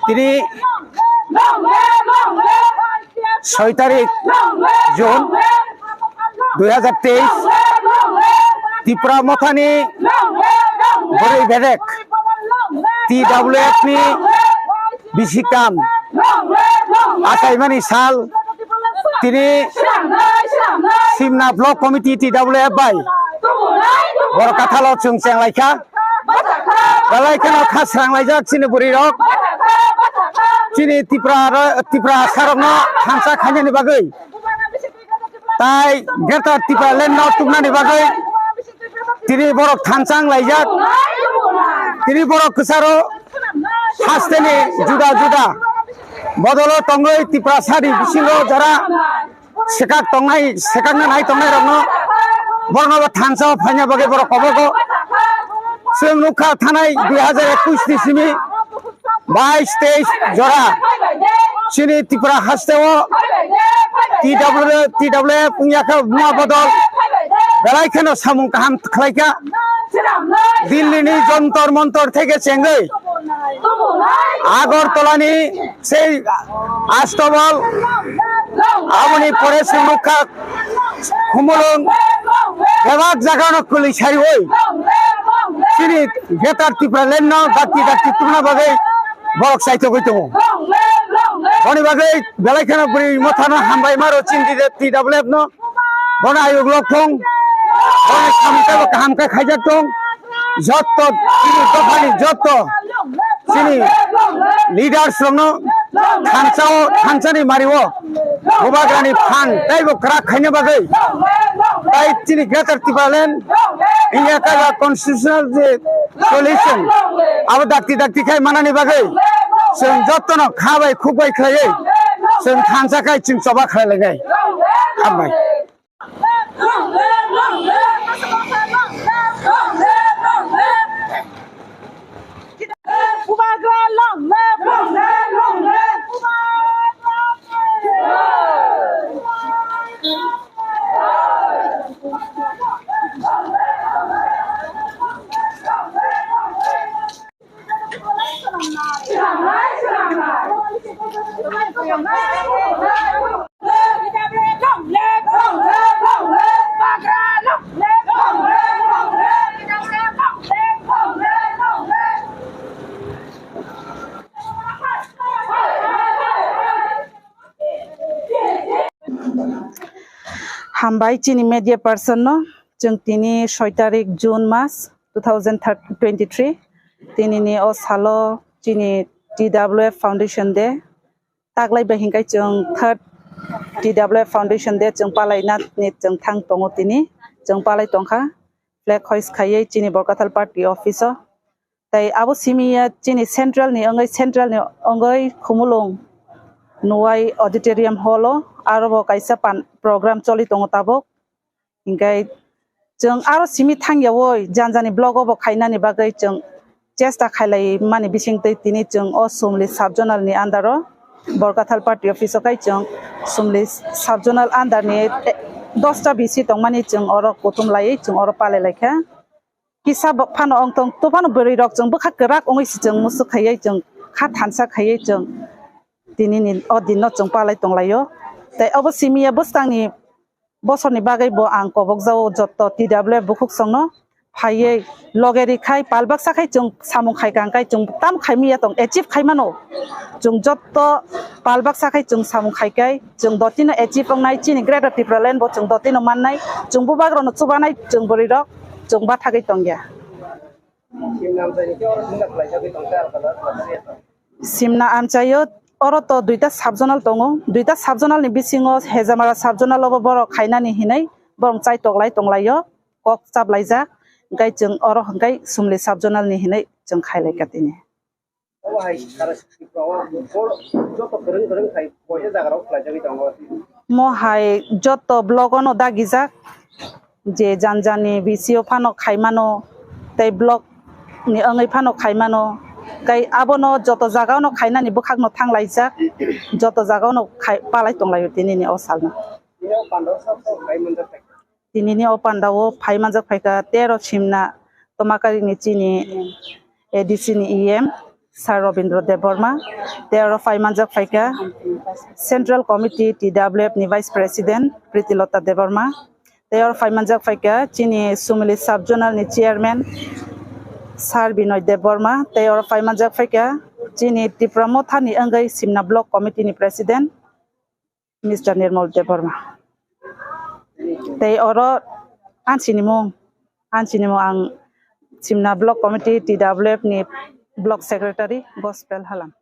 তিনি 6 তারিখ জুন 2023 ত্রিপুরা মথানি বড়ই বেদেক TWF ni bisikam asaimani sal tini simna block committee TWF bai bor kathalo chung cheng laika balai kano khasrang laijak chini buri rok chini Tripura sarokno thamsa khainani bagai tai gertar Tripura land no tumnani bagai tini borok thamsang laijak tini borok kesaro hasteni juda bodolo tongai Tripura sari bisingo jara sekak na nai tongai rokno borno thamsa phaina bagai borok kobogo semnukha thanai 2021 ni simi 22-23 jora chini Tripura hasteo TWF punyaka buma bodol belai khano samung kaham khlaika Delhi নি যন্তর মন্তর থেকে চেঙ্গই আগরতলানি সেই আস্তবল আমনি পরে সমুখা খুমলং বেবাক জাগানো কুলি ছাই হই চিনি গেতার Tripura লেন বাকি তুমনা বাগে বক সাইতো কইতো বনি বাগে বেলাইখানা পুরি মথানো হামবাই মারো চিন্দি TWF ন বনা আয়োগ লক্ষং বনা সামকা কামকা খাইজাতং যত চিনি দফানি যত চিনি leaders Rono খানসানি Mario গোবাগানি fun তাইবো crack খাইনে বাগৈ তাই চিনি গ্রেটার Tripura লেন ইয়া কালা কনস্টিটিউশনাল যে সলিউশন আব দাক্তি খাই মানানি বাগৈ जों जत्तन खाबाय खुबाय खायै जों थानसाखाय जों सबा खालायलाय हामबाय हामबाय चिनी मीडिया पर्सन नो जों तिनी 6 तारिख जून मास 2023 तिनी नि ओ सालो चिनी TWF फाउंडेशन दे तागलाई बहिंगाय जों 3rd TWF फाउंडेशन दे जों पालायना नि जों थांग दङो तिनी जों पालाय दंखा फ्लैग होइस खायै चिनी बरकाथाल पार्टी ऑफिस ताई आबो सिमिया चिनी सेंट्रल नि अंगै खुमुलुं नोवाई ऑडिटोरियम हॉल आरो कायसा प्रोग्राम चलि दङ ताबो इंगाय जों आरो सिमि थांयावै जानजानि ब्लग अब खायनानि बागै जों चेष्टा खायलाय माने बिसिंतै तिनि जों अ सुमलि सब जोनाल नि आन्दार बरकाथाल पार्टी ऑफिस काय जों सुमलि सब जोनाल आन्दार नि 10 टा बिसि दं माने जों अर कुटुम लायै जों अर पाले लायखा किसा फानो अंतं तो फानो बोरै रक जों बखा गराक ओंसि जों मुसु खायै जों खा थानसा खायै जों तिनि नि अदिन जों पालाय दंलायो ताई अब सिमिया बस्तांनि बसरनि बागै बो आं कबक जाव जत्त TWF बुखुक संनो फायै लगेरि खाय पालबाक साखाय जों सामु खाय गांगाय जों ताम खायमिया दं एचिव खायमानो जों जत्त पालबाक साखाय जों सामु खायगाय जों दतिनो एचिव अंनाय चिनि ग्रेटर Tripura लेन बो जों दतिनो माननाय जों बो बाग्रनो चुबानाय जों बोरै रक जों बाथागै दंया सिमना आमचायो अरो तो दुइटा साबजोनाल दङो दुइटा साबजोनाल नि बिसिङो हेजामारा साबजोनाल अब बर खायनानि हिनै बरं चाइ तगलायो कक चाबलायजा गाय जों अरो हंगाय सुमलि साबजोनाल नि हिनै जों खायलाय कातिनि महाय जत ब्लगनो दागिजा जे जानजानि बिसिओ फानो खायमानो तै ब्लग नि अंगै फानो खायमानो गाय आबनो जत जागावनो खायनानि बोखागनो थांलायजा जत जागावनो खाय पालाय दंलायो तिनिनि असालनो तिनिनि अ पान्दावो फाइमानजा फाइका 13 सिमना तमाकारिनि चिनि एडिसिनि EM Sir Robindra Deborma. They are Faimanjak Faika, Central Committee TWF ni Vice President Pritilota Deborma. They are Faimanjak Faika, Chini Sumili Subjournal ni Chairman Sir Binoy Deborma. They are Faimanjak Faika, Chini Tipramotha ni Angai Simna Block Committee ni President Mr. Nirmal Deborma. They are Ansinimo ang Simna Block Committee TWF ni Block Secretary Gospel Halam.